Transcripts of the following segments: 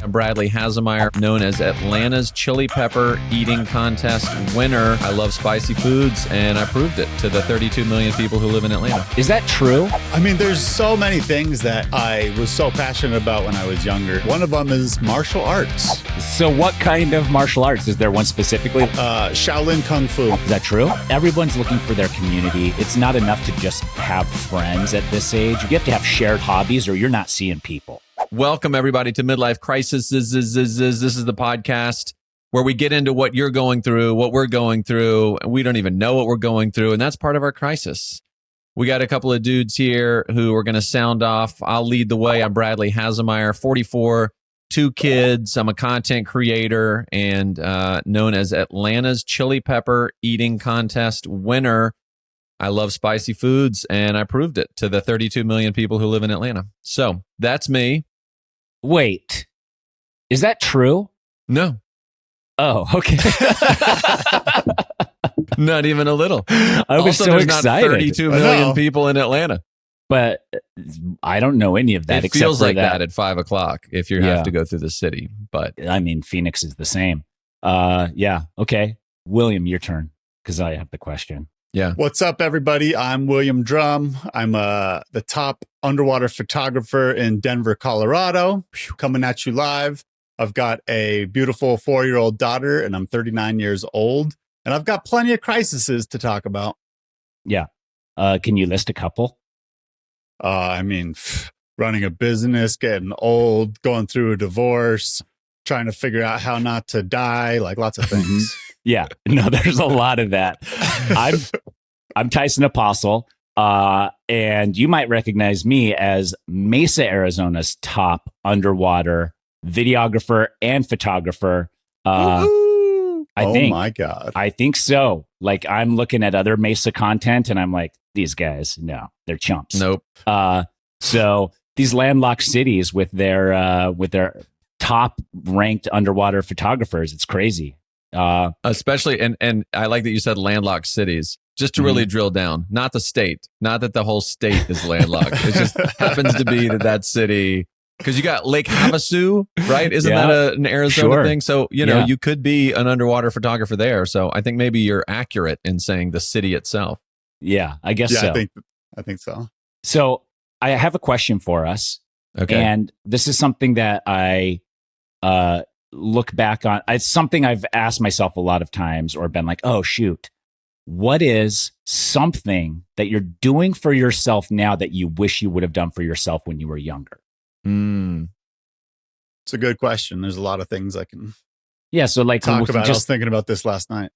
Bradley Hasemayer, known as Atlanta's Chili Pepper Eating Contest winner. I love spicy foods, and I proved it to the 32 million people who live in Atlanta. Is that true? I mean, there's so many things that I was so passionate about when I was younger. One of them is martial arts. So what kind of martial arts? Is there one specifically? Shaolin Kung Fu. Is that true? Everyone's looking for their community. It's not enough to just have friends at this age. You have to have shared hobbies or you're not seeing people. Welcome, everybody, to Midlife Crisisses. This is the podcast where we get into what you're going through, what we're going through, and we don't even know what we're going through, and that's part of our crisis. We got a couple of dudes here who are going to sound off. I'll lead the way. I'm Bradley Hasemayer, 44, 2 kids. I'm a content creator and known as Atlanta's Chili Pepper Eating Contest winner. I love spicy foods, and I proved it to the 32 million people who live in Atlanta. So that's me. Wait, is that true? No. Oh, okay. Not even a little. I was also, so there's excited. Not 32 million people in Atlanta. But I don't know any of that. It feels like that at 5 o'clock if you have to go through the city. But I mean, Phoenix is the same. Yeah. Okay. William, your turn, because I have the question. Yeah. What's up, everybody? I'm William Drumm. I'm the top underwater photographer in Denver, Colorado, coming at you live. I've got a beautiful 4-year-old daughter, and I'm 39 years old. And I've got plenty of crises to talk about. Yeah. Can you list a couple? I mean, running a business, getting old, going through a divorce, trying to figure out how not to die, like lots of things. Yeah, no, there's a lot of that. I'm Tyson Apostol, and you might recognize me as Mesa, Arizona's top underwater videographer and photographer. I think, my God. I think so. Like, I'm looking at other Mesa content, and I'm like, these guys, no, they're chumps. Nope. So these landlocked cities with their top ranked underwater photographers, it's crazy. Especially, and I like that you said landlocked cities, just to really drill down, not the state, not that the whole state is landlocked. It just happens to be that city, because you got Lake Havasu, right? Isn't that an Arizona thing? So, you could be an underwater photographer there. So I think maybe you're accurate in saying the city itself. Yeah, I guess so. I think so. So I have a question for us. Okay. And this is something that I look back on. It's something I've asked myself a lot of times or been like, oh, shoot, what is something that you're doing for yourself now that you wish you would have done for yourself when you were younger? It's a good question. There's a lot of things I can so like talk about. I was thinking about this last night.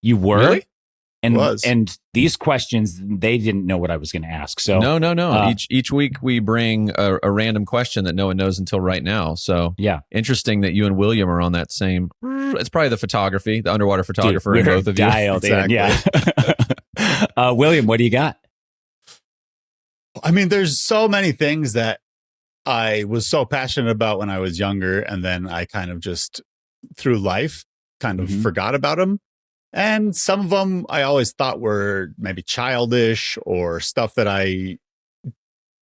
You were? Really? And these questions, they didn't know what I was going to ask. So no. Each week we bring a random question that no one knows until right now. So interesting that you and William are on that same. It's probably the photography, the underwater photographer, in both of you. Dialed in, yeah. William, what do you got? I mean, there's so many things that I was so passionate about when I was younger, and then I kind of just through life kind of forgot about them. And some of them I always thought were maybe childish or stuff that I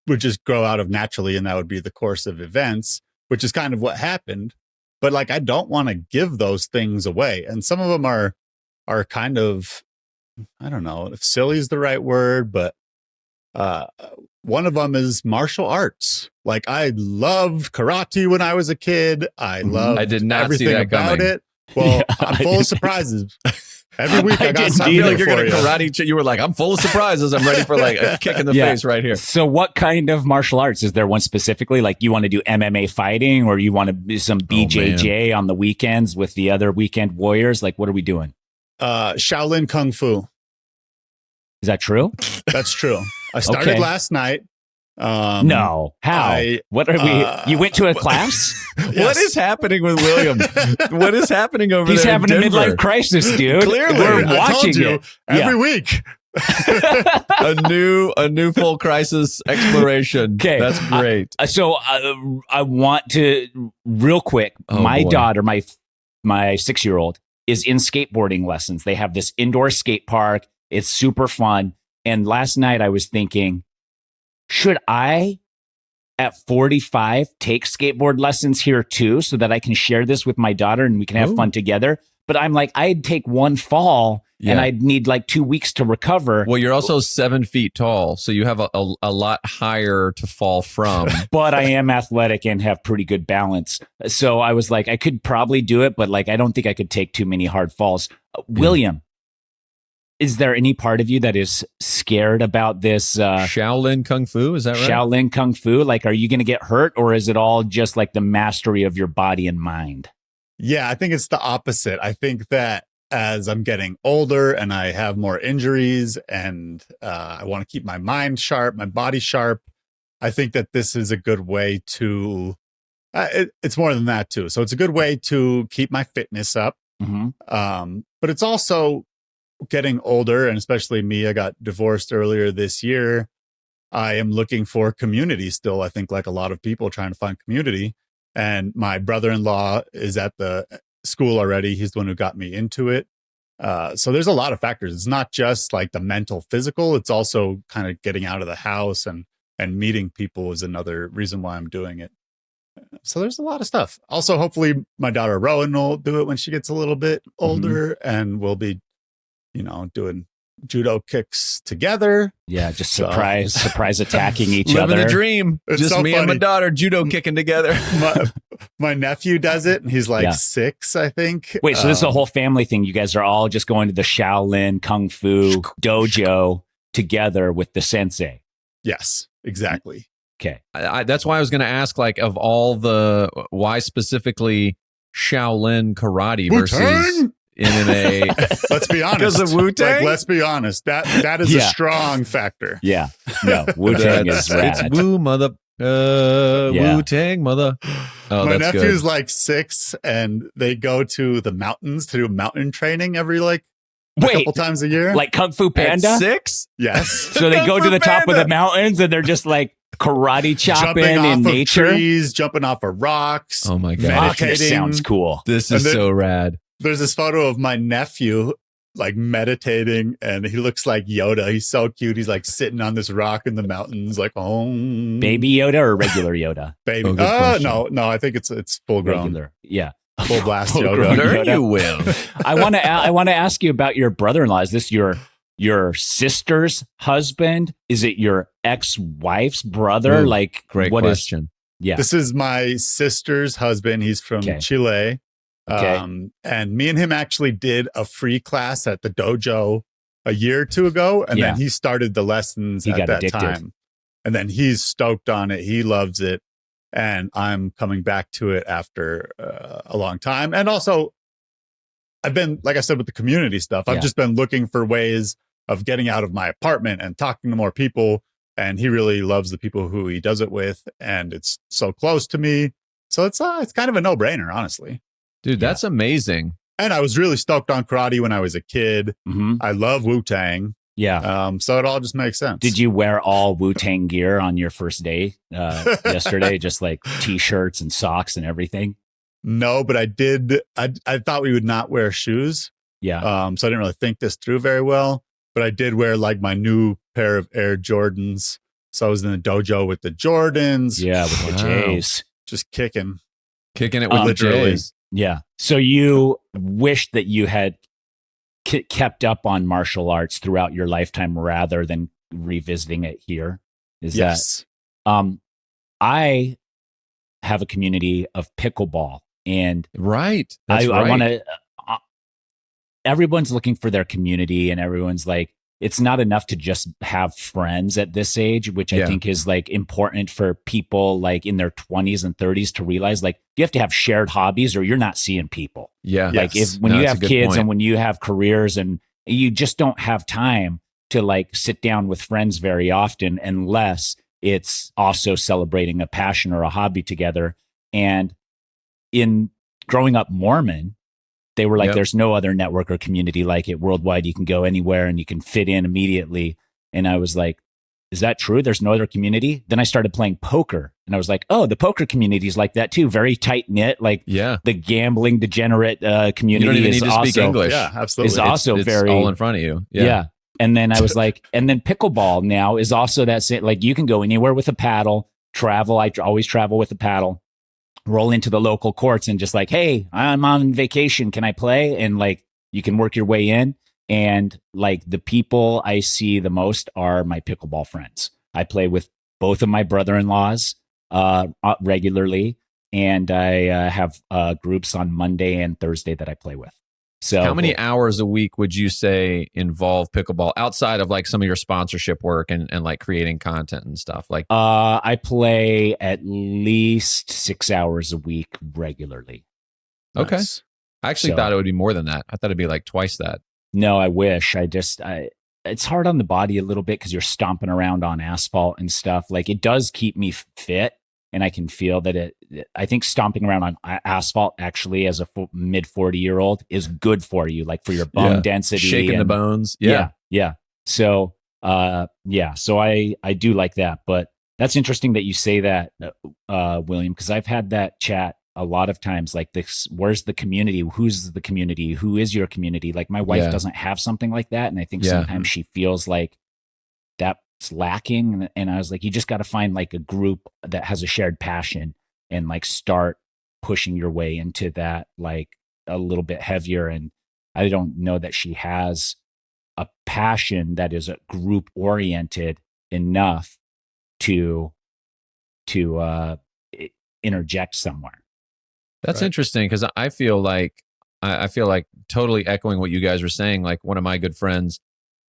would just grow out of naturally, and that would be the course of events, which is kind of what happened. But like, I don't want to give those things away. And some of them are kind of, I don't know if silly is the right word, but one of them is martial arts. Like, I loved karate when I was a kid. I did not everything see that about coming. It. Well, I'm full of surprises. Every week I got something. Like you're going to karate. You were like, I'm full of surprises. I'm ready for like a kick in the face right here. So what kind of martial arts? Is there one specifically? Like, you want to do MMA fighting, or you want to do some BJJ on the weekends with the other weekend warriors? Like, what are we doing? Shaolin Kung Fu. Is that true? That's true. I started last night. No. How? What are we? You went to a class? Yes. What is happening with William? What is happening over He's there? He's having a midlife crisis, dude. Clearly, we're watching it every week. a new full crisis exploration. Okay, that's great. So I want to real quick. My daughter, my 6-year-old, is in skateboarding lessons. They have this indoor skate park. It's super fun. And last night I was thinking, should I at 45 take skateboard lessons here too, so that I can share this with my daughter and we can have fun together. But I'm like, I'd take one fall and I'd need like 2 weeks to recover. Well, you're also 7 feet tall, so you have a lot higher to fall from. But I am athletic and have pretty good balance. So I was like, I could probably do it, but like, I don't think I could take too many hard falls. William, is there any part of you that is scared about this? Shaolin Kung Fu, is that right? Shaolin Kung Fu? Like, are you going to get hurt, or is it all just like the mastery of your body and mind? Yeah, I think it's the opposite. I think that as I'm getting older and I have more injuries and I want to keep my mind sharp, my body sharp, I think that this is a good way to, it's more than that too. So it's a good way to keep my fitness up. But it's also getting older, and especially me, I got divorced earlier this year. I am looking for community still. I think like a lot of people trying to find community. And my brother-in-law is at the school already. He's the one who got me into it. So there's a lot of factors. It's not just like the mental, physical. It's also kind of getting out of the house and meeting people is another reason why I'm doing it. So there's a lot of stuff. Also, hopefully my daughter Rowan will do it when she gets a little bit older and we'll be, doing judo kicks together. Yeah, just surprise attacking each Living other. the dream. It's just so me funny. and my daughter judo kicking together. My nephew does it, and he's like 6, I think. Wait, so this is a whole family thing. You guys are all just going to the Shaolin Kung Fu dojo together with the sensei. Yes, exactly. Okay. That's why I was going to ask, like, of all why specifically Shaolin karate versus MMA? Let's be honest. Because of Wu-Tang? Like, let's be honest. That is a strong factor. Yeah. No, Wu-Tang is rad. It's Wu mother. Wu-Tang mother. Oh, my that's nephew's good. like 6, and they go to the mountains to do mountain training every a couple times a year. Like Kung Fu Panda? At 6? Yes. So they go to the top of the mountains and they're just like karate chopping Jumping off in of nature. trees, jumping off of rocks. Oh my God. Okay, meditating. sounds cool. This is so rad. There's this photo of my nephew like meditating, and he looks like Yoda. He's so cute. He's like sitting on this rock in the mountains, like Baby Yoda or regular Yoda? baby. Oh, good question. No, I think it's full grown, Regular. Yeah. full blast Full-grown Yoda. Learn you will. I want to ask you about your brother-in-law. Is this your sister's husband? Is it your ex-wife's brother? Ooh, like, Great what is? question. Yeah. This is my sister's husband. He's from Chile. Okay. And me and him actually did a free class at the dojo a year or 2 ago. And then he started the lessons at that time. And then he's stoked on it. He loves it. And I'm coming back to it after a long time. And also, I've been, like I said, with the community stuff, I've just been looking for ways of getting out of my apartment and talking to more people. And he really loves the people who he does it with. And it's so close to me. So it's kind of a no-brainer, honestly. Dude, that's amazing. And I was really stoked on karate when I was a kid. I love Wu-Tang. Yeah. So it all just makes sense. Did you wear all Wu-Tang gear on your first day yesterday? Just like t-shirts and socks and everything? No, but I did. I thought we would not wear shoes. Yeah. So I didn't really think this through very well. But I did wear like my new pair of Air Jordans. So I was in the dojo with the Jordans. Yeah, with the J's. Just kicking it with the J's. Yeah. So you wish that you had kept up on martial arts throughout your lifetime rather than revisiting it here? Is yes. that? I have a community of pickleball, and I want to. Everyone's looking for their community, and everyone's like, it's not enough to just have friends at this age, which I think is like important for people like in their 20s and 30s to realize, like, you have to have shared hobbies or you're not seeing people. Yeah. Like when you have kids and when you have careers, and you just don't have time to like sit down with friends very often unless it's also celebrating a passion or a hobby together. And in growing up Mormon, they were like, there's no other network or community like it worldwide. You can go anywhere and you can fit in immediately. And I was like, is that true? There's no other community? Then I started playing poker, and I was like, oh, the poker community is like that too. Very tight knit. Like the gambling degenerate community. You don't even is need to also, speak English. Yeah, absolutely. Is also it's very all in front of you. Yeah. And then I was like, and then pickleball now is also that same, like you can go anywhere with a paddle travel. I always travel with a paddle, roll into the local courts and just like, hey, I'm on vacation. Can I play? And like, you can work your way in. And like the people I see the most are my pickleball friends. I play with both of my brother-in-laws regularly. And I have groups on Monday and Thursday that I play with. So how many hours a week would you say involve pickleball outside of like some of your sponsorship work and like creating content and stuff? Like, I play at least 6 hours a week regularly. Okay. Nice. I actually thought it would be more than that. I thought it'd be like twice that. No, I wish. It's hard on the body a little bit because you're stomping around on asphalt and stuff. Like it does keep me fit. And I can feel that I think stomping around on asphalt actually as a mid 40-year-old is good for you, like for your bone density. Shaking the bones. Yeah. So, so I do like that. But that's interesting that you say that, William, because I've had that chat a lot of times, like this, where's the community? Who's the community? Who is your community? Like my wife doesn't have something like that. And I think sometimes she feels like that's lacking. And I was like, you just got to find like a group that has a shared passion and like start pushing your way into that, like a little bit heavier. And I don't know that she has a passion that is a group oriented enough to interject somewhere. That's interesting because I feel like totally echoing what you guys were saying. Like one of my good friends,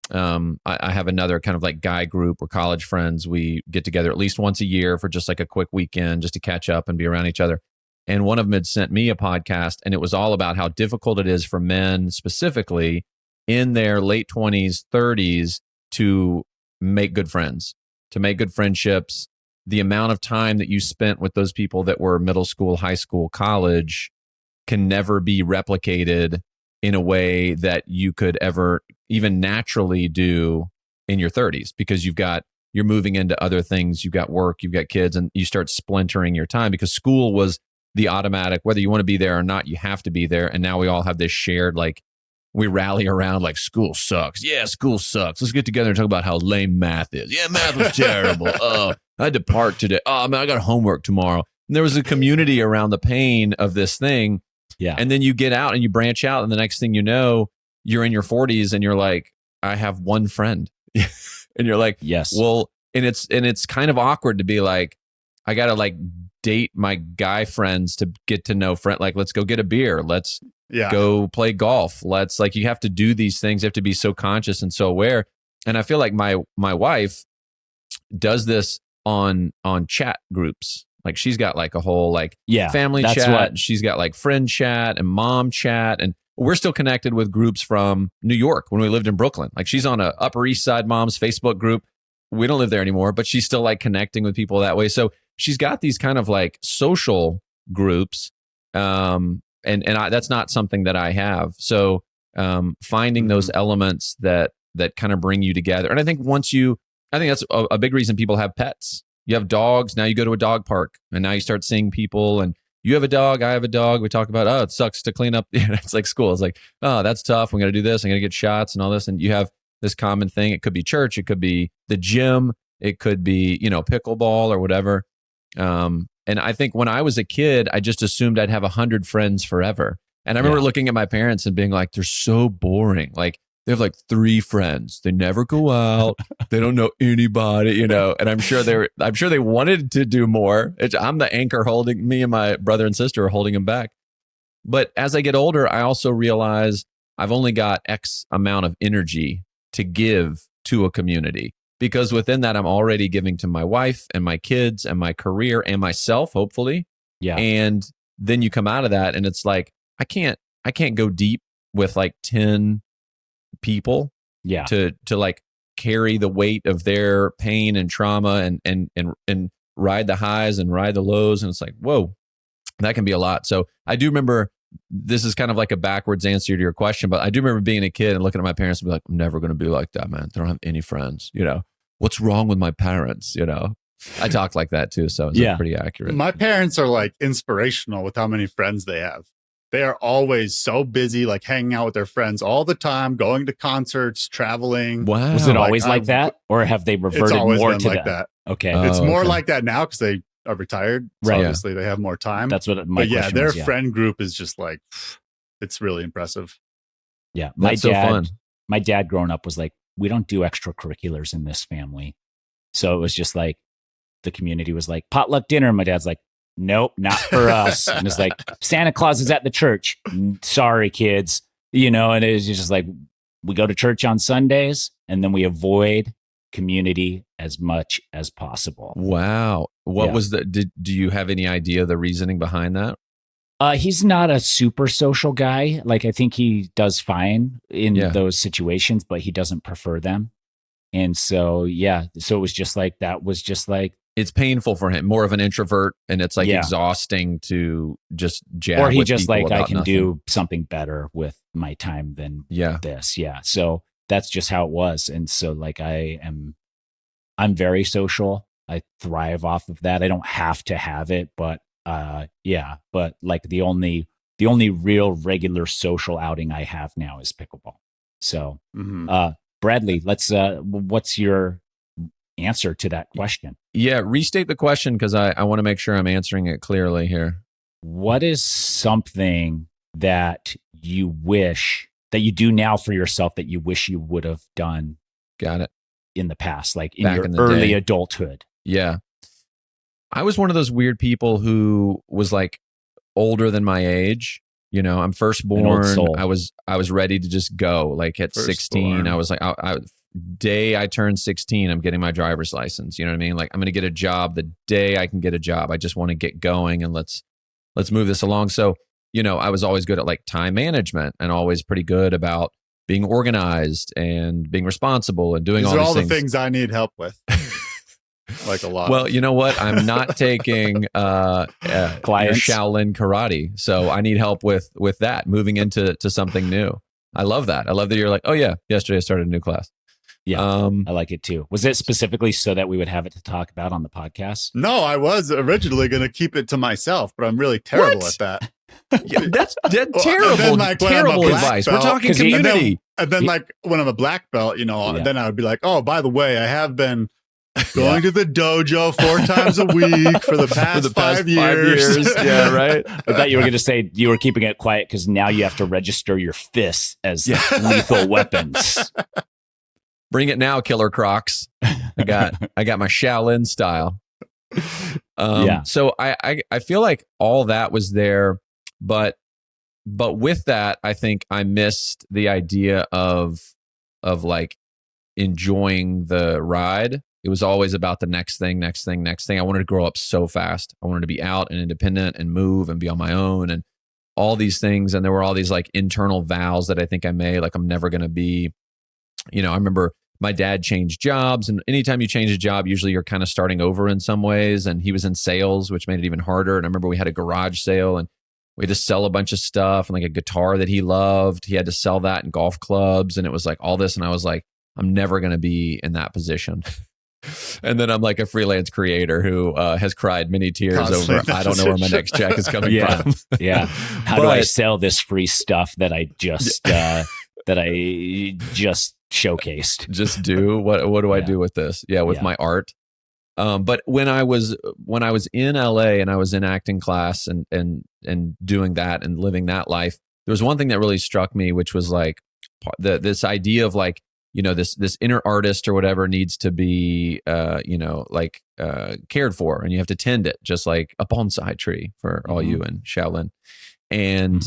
I have another kind of like guy group or college friends. We get together at least once a year for just like a quick weekend just to catch up and be around each other. And one of them had sent me a podcast and it was all about how difficult it is for men specifically in their late 20s, 30s to make good friends, to make good friendships. The amount of time that you spent with those people that were middle school, high school, college can never be replicated in a way that you could ever even naturally do in your 30s because you're moving into other things. You've got work, you've got kids, and you start splintering your time because school was the automatic, whether you want to be there or not, you have to be there. And now we all have this shared, like, we rally around like school sucks. Yeah, school sucks. Let's get together and talk about how lame math is. Yeah, math was terrible. I had to park today. Oh, man, I got homework tomorrow. And there was a community around the pain of this thing. Yeah. And then you get out and you branch out. And the next thing you know, you're in your 40s and you're like, I have one friend. And you're like, yes. Well, and it's kind of awkward to be like, I got to like date my guy friends to get to know friend. Like, let's go get a beer. Let's go play golf. Let's like, you have to do these things. You have to be so conscious and so aware. And I feel like my wife does this on chat groups. Like she's got like a whole like family chat. She's got like friend chat and mom chat. And we're still connected with groups from New York when we lived in Brooklyn. Like she's on a Upper East Side Moms Facebook group. We don't live there anymore, but she's still like connecting with people that way. So she's got these kind of like social groups. And that's not something that I have. So finding those elements that kind of bring you together. And I think I think that's a big reason people have pets. You have dogs. Now you go to a dog park and now you start seeing people and you have a dog. I have a dog. We talk about, it sucks to clean up. It's like school. It's like, oh, that's tough. We got to do this. I'm going to get shots and all this. And you have this common thing. It could be church. It could be the gym. It could be, pickleball or whatever. And I think when I was a kid, I just assumed I'd have 100 friends forever. And I remember looking at my parents and being like, they're so boring. Like they have like 3 friends. They never go out. They don't know anybody, and I'm sure they wanted to do more. I'm the anchor holding, me and my brother and sister are holding them back. But as I get older, I also realize I've only got X amount of energy to give to a community. Because within that, I'm already giving to my wife and my kids and my career and myself, hopefully. Yeah. And then you come out of that and it's like, I can't go deep with like 10 people to like carry the weight of their pain and trauma and ride the highs and ride the lows. And it's like, whoa, that can be a lot. So I do remember, this is kind of like a backwards answer to your question, but I do remember being a kid and looking at my parents and be like, I'm never going to be like that, man. They don't have any friends. What's wrong with my parents? I talk like that too. So it's like pretty accurate. My parents are like inspirational with how many friends they have. They are always so busy, like hanging out with their friends all the time, going to concerts, traveling. Wow. Was it always like that? Or have they reverted more to like that? Okay. It's more okay. like that now because they are retired. So Right. obviously they have more time. That's what my But yeah, question their was, friend group is just like, it's really impressive. Yeah. That's so fun. My dad growing up was like, we don't do extracurriculars in this family. So it was just like, the community was like, potluck dinner. And my dad's like, nope, not for us. And it's like, Santa Claus is at the church. Sorry, kids. And it was just like, we go to church on Sundays and then we avoid community as much as possible. Wow. What was do you have any idea the reasoning behind that? He's not a super social guy. Like, I think he does fine in those situations, but he doesn't prefer them. And so, so it was just like, it's painful for him, more of an introvert, and it's like exhausting to just jab or he with just people like, I about can nothing. do something better with my time than this. Yeah. So that's just how it was. And so like, I'm very social. I thrive off of that. I don't have to have it, but but like the only real regular social outing I have now is pickleball. So, Bradley, let's, what's your answer to that question? Yeah, restate the question because I want to make sure I'm answering it clearly here. What is something that you wish that you do now for yourself that you wish you would have done? Got it. In the past, like in Back your in the early day. adulthood. Yeah. I was one of those weird people who was like older than my age. I'm firstborn. I was ready to just go. Like at 16, I was like, day I turned 16, I'm getting my driver's license. You know what I mean? Like I'm going to get a job the day I can get a job. I just want to get going and let's move this along. So, I was always good at like time management and always pretty good about being organized and being responsible and doing all these things. These are all the things I need help with. Like a lot. Well, you know what? I'm not taking Shaolin karate, so I need help with that. Moving into something new. I love that. I love that you're like, oh yeah, yesterday I started a new class. Yeah, I like it too. Was it specifically so that we would have it to talk about on the podcast? No, I was originally going to keep it to myself, but I'm really terrible at that. Yeah, that's terrible. Terrible advice. We're talking community. And then, like when I'm a black belt, then I would be like, oh, by the way, I have been going to the dojo 4 times a week for the past 5 years. Yeah, right. I thought you were going to say you were keeping it quiet because now you have to register your fists as lethal weapons. Bring it now, Killer Crocs. I got my Shaolin style. So I feel like all that was there, but with that, I think I missed the idea of like enjoying the ride. It was always about the next thing. I wanted to grow up so fast. I wanted to be out and independent and move and be on my own and all these things. And there were all these like internal vows that I think I made, like I'm never going to be, I remember my dad changed jobs, and anytime you change a job, usually you're kind of starting over in some ways. And he was in sales, which made it even harder. And I remember we had a garage sale and we had to sell a bunch of stuff and like a guitar that he loved. He had to sell that in golf clubs. And it was like all this. And I was like, I'm never going to be in that position. And then I'm like a freelance creator who has cried many tears over, I don't know where my next check is coming from. Yeah. How do I sell this free stuff that I just, showcased? Just do what do I do with this? Yeah. With my art. But when I was in LA and I was in acting class and doing that and living that life, there was one thing that really struck me, which was like this idea of like, this inner artist or whatever needs to be, cared for, and you have to tend it just like a bonsai tree for all you in Shaolin. And,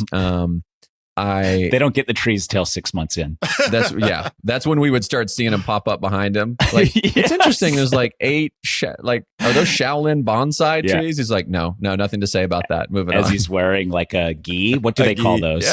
they don't get the trees till 6 months in. That's when we would start seeing them pop up behind him. Like, it's interesting. There's like 8, are those Shaolin bonsai trees? He's like, no, nothing to say about that. Moving on. As he's wearing like a gi. What do they call those?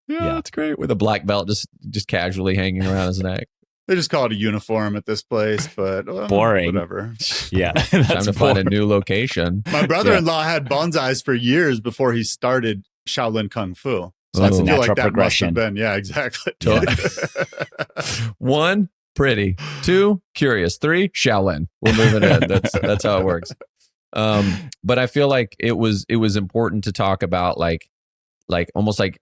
Yeah, that's great. With a black belt just casually hanging around his neck. They just call it a uniform at this place, but boring. Whatever. Yeah. Time to find a new location. My brother-in-law had bonsais for years before he started Shaolin Kung Fu. So that's a natural like that progression. Must have been. Yeah, exactly. 1, pretty. 2, curious. 3, Shaolin. We're moving in. That's how it works. But I feel like it was important to talk about like almost like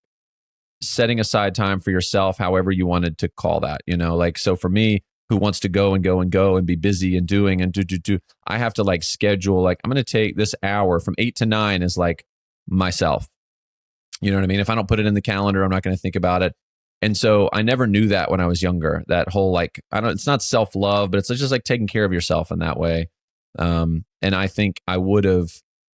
setting aside time for yourself, however you wanted to call that, like, so for me, who wants to go and go and go and be busy and doing and do. I have to like schedule, like, I'm going to take this hour from 8 to 9 is like myself. You know what I mean? If I don't put it in the calendar, I'm not going to think about it. And so I never knew that when I was younger, that whole like, it's not self-love, but it's just like taking care of yourself in that way. And I think I would have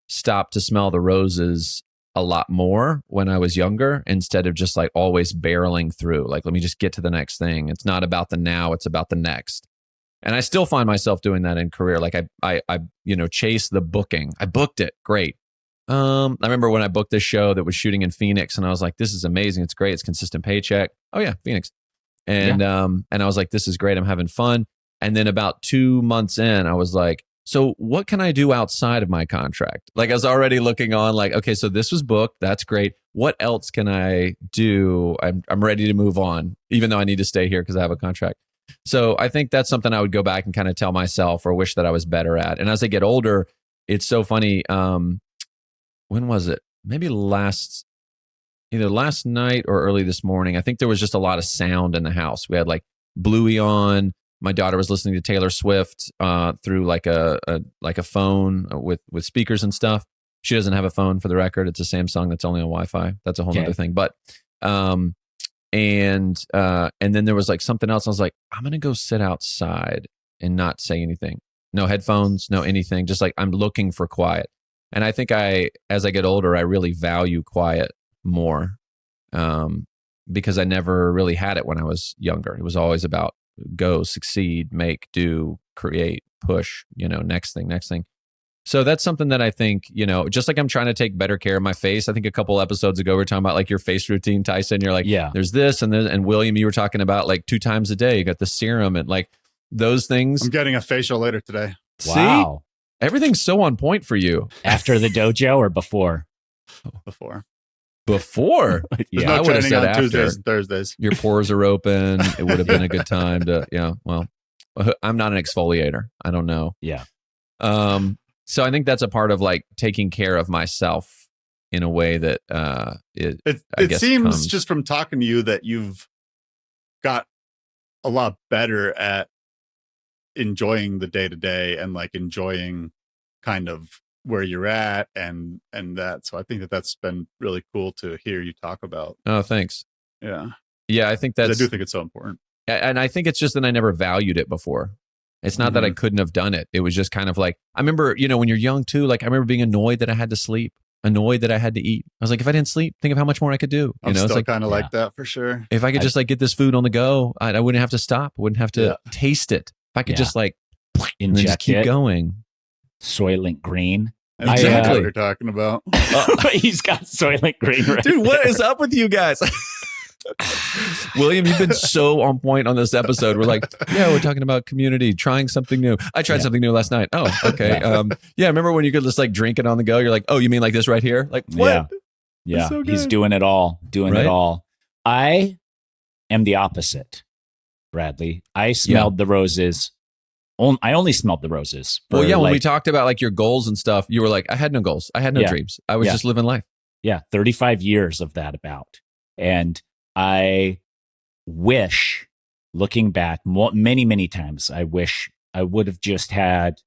stopped to smell the roses a lot more when I was younger, instead of just like always barreling through, like, let me just get to the next thing. It's not about the now, it's about the next. And I still find myself doing that in career. Like I chase the booking. I booked it. Great. I remember when I booked this show that was shooting in Phoenix, and I was like, this is amazing. It's great. It's consistent paycheck. Oh yeah, Phoenix. And and I was like, this is great. I'm having fun. And then about 2 months in, I was like, so what can I do outside of my contract? Like I was already looking on like, okay, so this was booked. That's great. What else can I do? I'm ready to move on, even though I need to stay here because I have a contract. So I think that's something I would go back and kind of tell myself or wish that I was better at. And as I get older, it's so funny. When was it? Maybe either last night or early this morning. I think there was just a lot of sound in the house. We had like Bluey on. My daughter was listening to Taylor Swift through like a phone with speakers and stuff. She doesn't have a phone, for the record. It's a Samsung that's only on Wi-Fi. That's a whole other thing. But and then there was like something else. I was like, I'm gonna go sit outside and not say anything. No headphones, no anything. Just like I'm looking for quiet. And I think as I get older, I really value quiet more because I never really had it when I was younger. It was always about go, succeed, make, do, create, push, next thing. So that's something that I think, just like I'm trying to take better care of my face. I think a couple episodes ago, we were talking about like your face routine, Tyson. You're like, there's this and this. And William, you were talking about like 2 times a day, you got the serum and like those things. I'm getting a facial later today. Wow. See? Everything's so on point for you. After the dojo or before? Before. Yeah, no I would have said on after. Tuesdays and Thursdays. Your pores are open. It would have been a good time to, well, I'm not an exfoliator. I don't know. Yeah. So I think that's a part of like taking care of myself in a way that it seems just from talking to you that you've got a lot better at enjoying the day to day and like enjoying kind of where you're at and that. So I think that's been really cool to hear you talk about. Oh, thanks. Yeah. I think I do think it's so important. And I think it's just that I never valued it before. It's not that I couldn't have done it. It was just kind of like, I remember, when you're young too, like I remember being annoyed that I had to sleep, annoyed that I had to eat. I was like, if I didn't sleep, think of how much more I could do. I'm still it's like, kind of like that for sure. If I could just like get this food on the go, I wouldn't have to stop. I wouldn't have to taste it. If I could just like inject just keep going. Soylent Green. Exactly what you're talking about. He's got Soylent Green right Dude, what is up with you guys? William, you've been so on point on this episode. We're like, we're talking about community, trying something new. I tried something new last night. Oh, okay. Remember when you could just like drink it on the go? You're like, oh, you mean like this right here? Like, what? Yeah. So he's doing it all. It all. I am the opposite, Bradley. I smelled the roses. I only smelled the roses. When we talked about like your goals and stuff, you were like, I had no goals. I had no dreams. I was just living life. Yeah. 35 years of that about. And I wish, looking back many, many times, I wish I would have just had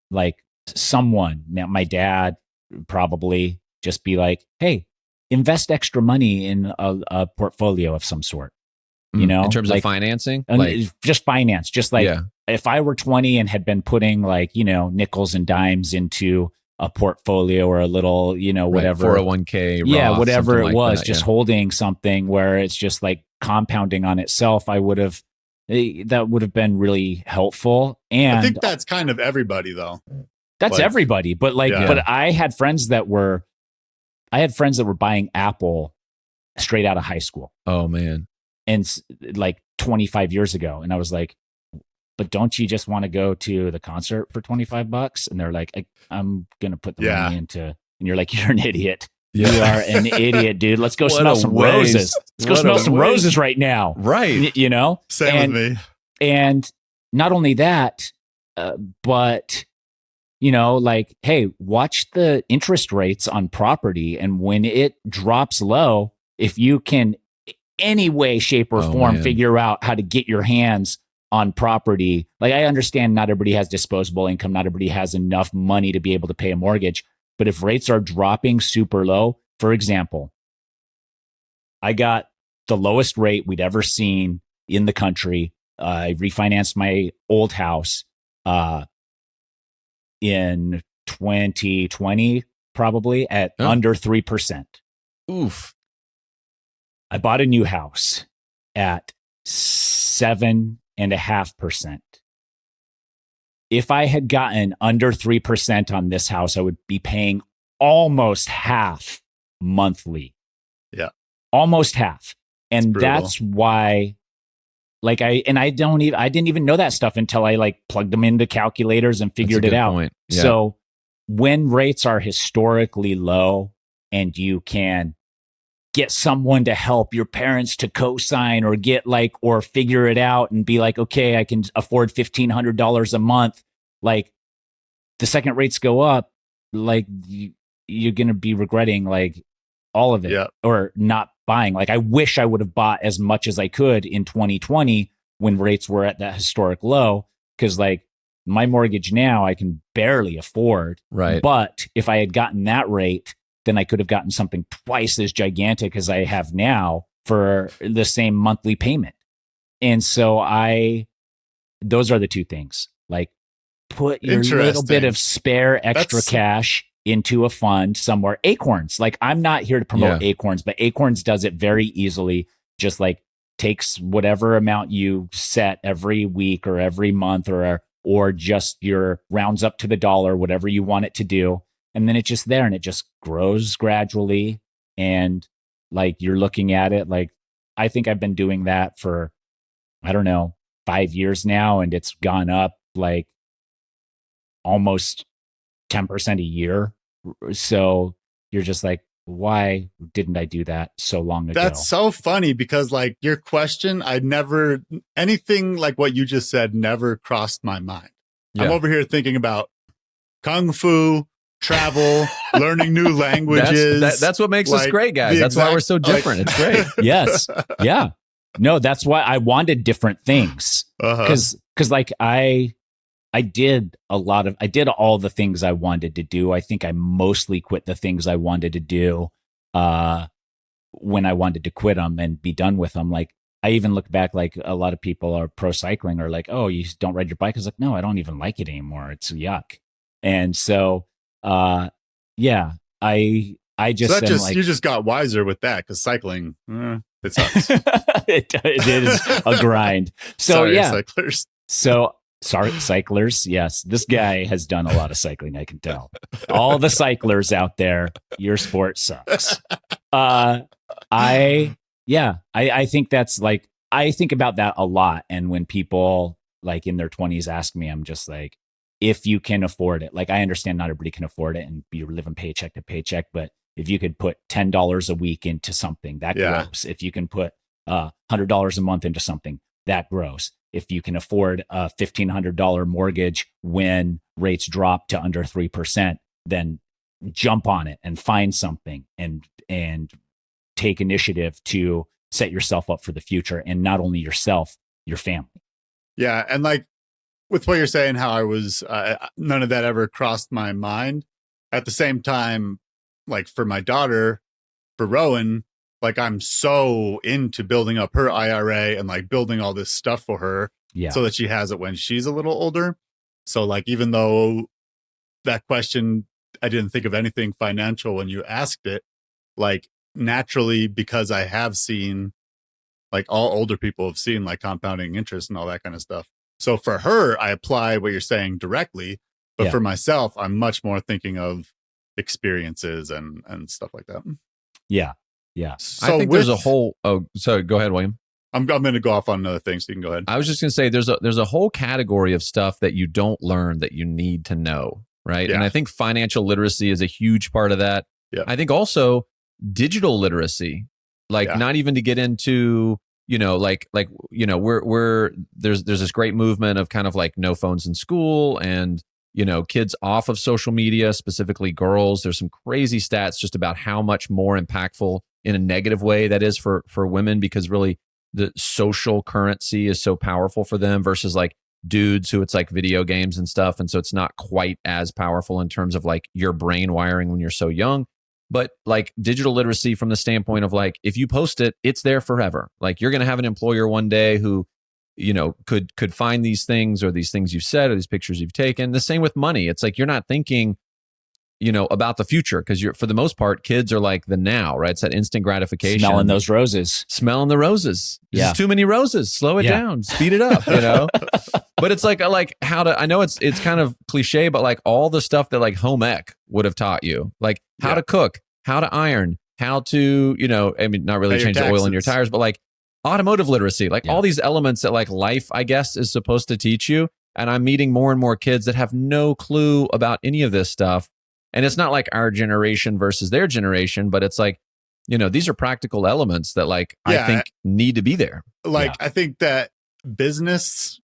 like someone, my dad probably, just be like, hey, invest extra money in a portfolio of some sort. In terms of financing, just finance, just like if I were 20 and had been putting like, nickels and dimes into a portfolio or a little, whatever 401k, Roth, whatever it like was, that, just holding something where it's just like compounding on itself, that would have been really helpful. And I think that's kind of everybody though. That's everybody. But but I had friends that were buying Apple straight out of high school. Oh man. And like 25 years ago. And I was like, but don't you just want to go to the concert for $25? And they're like, I'm going to put the money into, and you're like, you're an idiot. Yeah. You are an idiot, dude. Let's go smell some roses. Let's go smell some roses right now. Right. Same with me. And not only that, but like, hey, watch the interest rates on property. And when it drops low, if you can any way, shape, or form man. figure out how to get your hands on property. Like, I understand not everybody has disposable income. Not everybody has enough money to be able to pay a mortgage. But if rates are dropping super low, for example, I got the lowest rate we'd ever seen in the country. I refinanced my old house in 2020, probably at under 3%. Oof. I bought a new house at 7.5%. If I had gotten under 3% on this house, I would be paying almost half monthly. Yeah. Almost half. And that's why, like, I didn't even know that stuff until I like plugged them into calculators and figured it out. Point. Yeah. So when rates are historically low and you can get someone to help your parents to co-sign or get like, or figure it out and be like, okay, I can afford $1,500 a month. Like, the second rates go up, like you're going to be regretting like all of it or not buying. Like, I wish I would have bought as much as I could in 2020 when rates were at that historic low. Cause like my mortgage now I can barely afford. Right. But if I had gotten that rate, then I could have gotten something twice as gigantic as I have now for the same monthly payment. And so those are the two things. Like, put your little bit of spare extra cash into a fund somewhere. Acorns. Like, I'm not here to promote Acorns, but Acorns does it very easily. Just like takes whatever amount you set every week or every month or just your rounds up to the dollar, whatever you want it to do. And then it's just there and it just grows gradually. And like, you're looking at it, like, I think I've been doing that for, I don't know, 5 years now. And it's gone up like almost 10% a year. So you're just like, why didn't I do that so long ago? That's so funny because like your question, anything like what you just said never crossed my mind. I'm over here thinking about Kung Fu, travel, learning new languages. That's what makes us great, guys. That's why we're so different. It's great. Yes. Yeah. No, that's why I wanted different things. Cause like I did all the things I wanted to do. I think I mostly quit the things I wanted to do when I wanted to quit them and be done with them. Like, I even look back, like a lot of people are pro cycling or like, oh, you don't ride your bike. I was like, no, I don't even like it anymore. It's yuck. And so, I just, you just got wiser with that because cycling, it sucks. it is a grind. So sorry, cyclers. Sorry, cyclers. Yes, this guy has done a lot of cycling. I can tell. All the cyclers out there, your sport sucks. I think that's like, I think about that a lot. And when people like in their 20s ask me, I'm just like, if you can afford it, like, I understand not everybody can afford it and be living paycheck to paycheck, but if you could put $10 a week into something, that grows. If you can put $100 a month into something, that grows. If you can afford a $1,500 mortgage when rates drop to under 3%, then jump on it and find something and take initiative to set yourself up for the future, and not only yourself, your family. Yeah. And like with what you're saying, how I was, none of that ever crossed my mind. At the same time, like for my daughter, for Rowan, like I'm so into building up her IRA and like building all this stuff for her so that she has it when she's a little older. So like, even though that question, I didn't think of anything financial when you asked it, like naturally, because I have seen, like all older people have seen like compounding interest and all that kind of stuff. So for her, I apply what you're saying directly, but for myself, I'm much more thinking of experiences and stuff like that. Yeah. Yeah. So I think there's a whole, so go ahead, William. I'm going to go off on another thing, so you can go ahead. I was just going to say there's a whole category of stuff that you don't learn that you need to know, right? Yeah. And I think financial literacy is a huge part of that. Yeah. I think also digital literacy, like not even to get into, we're there's this great movement of kind of like no phones in school and, kids off of social media, specifically girls. There's some crazy stats just about how much more impactful in a negative way that is for women, because really the social currency is so powerful for them versus like dudes who it's like video games and stuff. And so it's not quite as powerful in terms of like your brain wiring when you're so young. But like digital literacy from the standpoint of like, if you post it, it's there forever. Like you're going to have an employer one day who, you know, could find these things or these things you've said or these pictures you've taken. The same with money. It's like you're not thinking, you know, about the future, because you're, for the most part, kids are like the now, right? It's that instant gratification. Smelling those roses. Smelling the roses. Yeah. There's too many roses. Slow it down. Speed it up, you know? But it's like how to, I know it's kind of cliche, but like all the stuff that like home ec would have taught you, like how to cook, how to iron, how to, you know, I mean, not really change the oil in your tires, but like automotive literacy, like all these elements that like life, I guess, is supposed to teach you. And I'm meeting more and more kids that have no clue about any of this stuff. And it's not like our generation versus their generation, but it's like, you know, these are practical elements that like I think need to be there. Like I think that business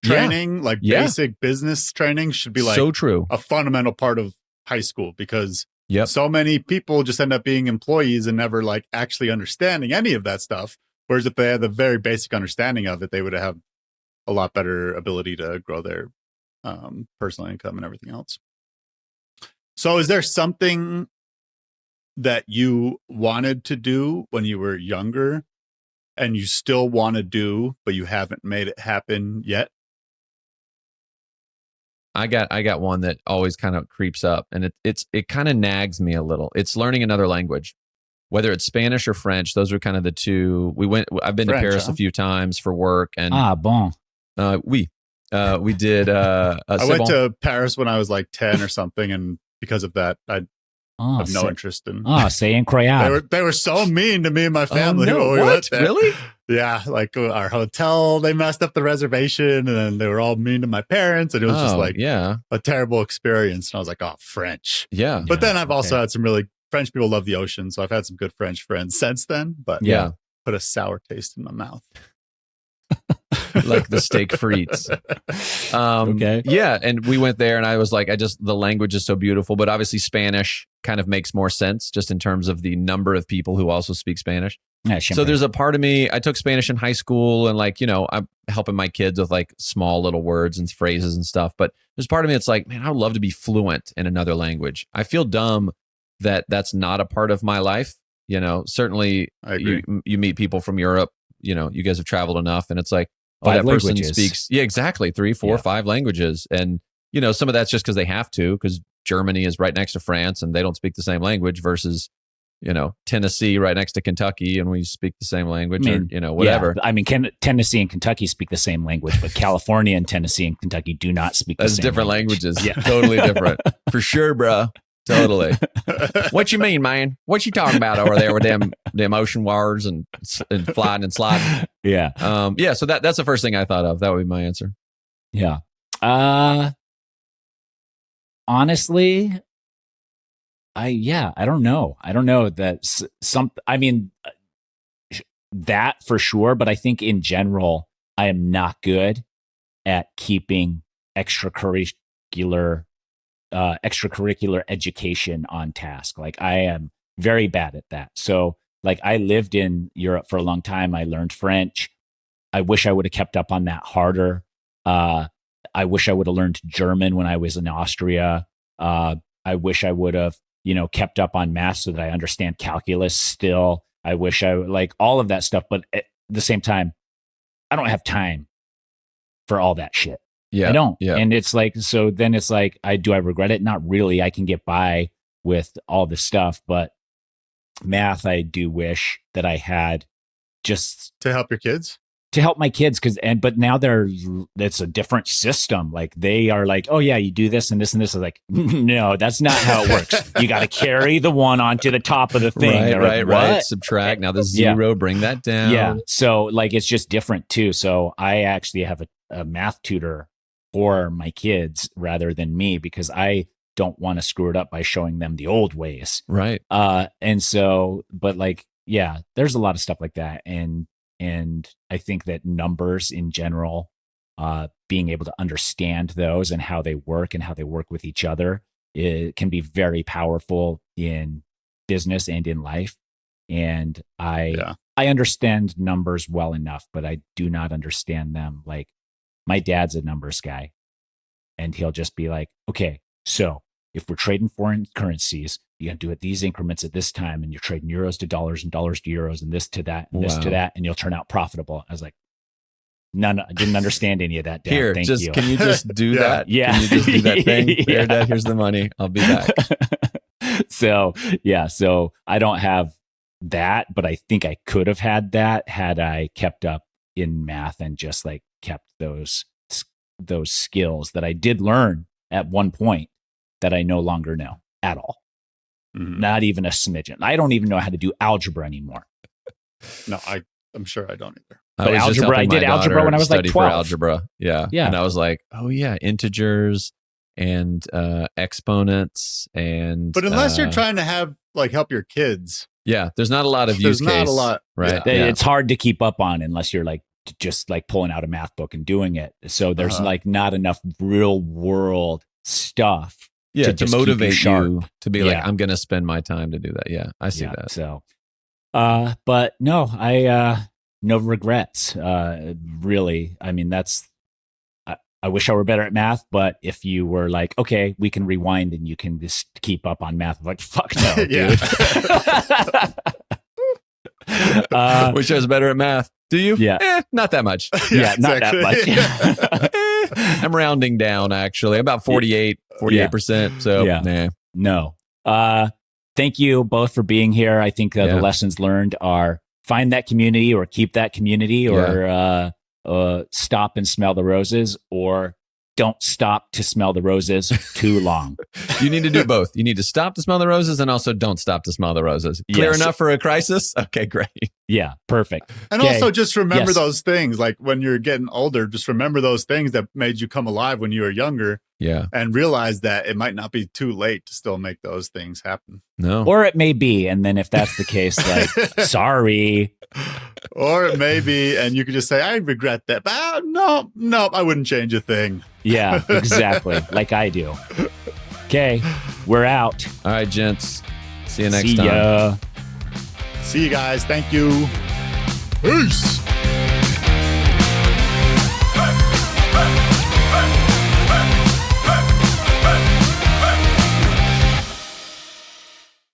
training, like basic business training should be like so true. A fundamental part of high school, because so many people just end up being employees and never like actually understanding any of that stuff. Whereas if they had the very basic understanding of it, they would have a lot better ability to grow their personal income and everything else. So is there something that you wanted to do when you were younger and you still want to do, but you haven't made it happen yet? I got one that always kind of creeps up, and it kind of nags me a little. It's learning another language, whether it's Spanish or French. Those are kind of the two. I've been to Paris a few times for work, and we did. I went to Paris when I was like 10 or something, and because of that, I have no interest in. C'est incroyable. They were so mean to me and my family. Oh, no. When we went there. Really? Yeah, like our hotel, they messed up the reservation, and then they were all mean to my parents, and it was just like a terrible experience. And I was like, oh, French. Yeah. But then I've also had some really French people love the ocean, so I've had some good French friends since then. But put a sour taste in my mouth. Like the steak frites. Yeah. And we went there and I was like, the language is so beautiful, but obviously Spanish kind of makes more sense just in terms of the number of people who also speak Spanish. Yeah, so there's a part of me, I took Spanish in high school and like, you know, I'm helping my kids with like small little words and phrases and stuff. But there's part of me that's like, man, I would love to be fluent in another language. I feel dumb that that's not a part of my life. You know, certainly you meet people from Europe, you know, you guys have traveled enough and it's like, that person speaks, exactly, 3, 4, 5 languages. And, you know, some of that's just because they have to, because Germany is right next to France and they don't speak the same language versus, you know, Tennessee right next to Kentucky and we speak the same language, or, you know, whatever. Yeah, I mean, Tennessee and Kentucky speak the same language, but California and Tennessee and Kentucky do not speak the same different language. Languages. Yeah. Totally different. For sure, bro. Totally. What you mean, man? What you talking about over there with them ocean wars and flying and sliding? Yeah. So that's the first thing I thought of. That would be my answer. Yeah. Honestly, I don't know. I don't know that I mean, that for sure. But I think in general, I am not good at keeping extracurricular education on task. Like I am very bad at that. So like I lived in Europe for a long time. I learned French. I wish I would have kept up on that harder. I wish I would have learned German when I was in Austria. I wish I would have, you know, kept up on math so that I understand calculus still. I wish I like all of that stuff. But at the same time, I don't have time for all that shit. Yeah, I don't. Yeah. And it's like, so then it's like, I regret it? Not really. I can get by with all this stuff, but math, I do wish that I had just to help your kids, to help my kids. But now it's a different system. Like they are like, oh yeah, you do this and this and this. I was like, no, that's not how it works. You got to carry the one onto the top of the thing. Right. Subtract. Now the zero, bring that down. Yeah. So like, it's just different too. So I actually have a math tutor for my kids rather than me, because I don't want to screw it up by showing them the old ways. Right. And so, but like, yeah, there's a lot of stuff like that. And I think that numbers in general, being able to understand those and how they work with each other, it can be very powerful in business and in life. And I understand numbers well enough, but I do not understand them. Like, my dad's a numbers guy, and he'll just be like, okay, so if we're trading foreign currencies, you're going to do it these increments at this time, and you're trading euros to dollars and dollars to euros and this to that and this to that, and you'll turn out profitable. I was like, I didn't understand any of that, Dad. Here, Thank just you. can you just do that? Yeah. Can you just do that thing? Here, Dad, here's the money. I'll be back. So I don't have that, but I think I could have had that had I kept up in math and just like kept those skills that I did learn at one point that I no longer know at all. Mm-hmm. Not even a smidgen. I don't even know how to do algebra anymore. No, I'm sure I don't either. But algebra, I did algebra when I was like 12. For algebra. Yeah. And I was like, oh yeah, integers and exponents and. But unless you're trying to help your kids. Yeah, there's not a lot of use case. There's not a lot. Right. Yeah. It's hard to keep up on unless you're like just like pulling out a math book and doing it. So there's like not enough real world stuff. Yeah, to motivate you to be like, Yeah. I'm going to spend my time to do that. Yeah, I see that. So, but no, no regrets. Really, I mean, I wish I were better at math, but if you were like, okay, we can rewind and you can just keep up on math, I'm like, fuck no, dude. Wish I was better at math. Do you? Yeah. Not that much. Yeah, not that much. I'm rounding down, actually. About 48%. So, nah. No. Thank you both for being here. I think the lessons learned are find that community or keep that community or stop and smell the roses or don't stop to smell the roses too long. You need to do both. You need to stop to smell the roses and also don't stop to smell the roses. Clear enough for a crisis? Okay, great. Yeah, perfect. And also just remember those things. Like when you're getting older, just remember those things that made you come alive when you were younger. Yeah. And realize that it might not be too late to still make those things happen. No. Or it may be. And then if that's the case, like, sorry. Or it may be, and you could just say, I regret that. But no, I wouldn't change a thing. Yeah, exactly. Like I do. Okay, we're out. All right, gents. See you next See time. ya. See you guys. Thank you. Peace.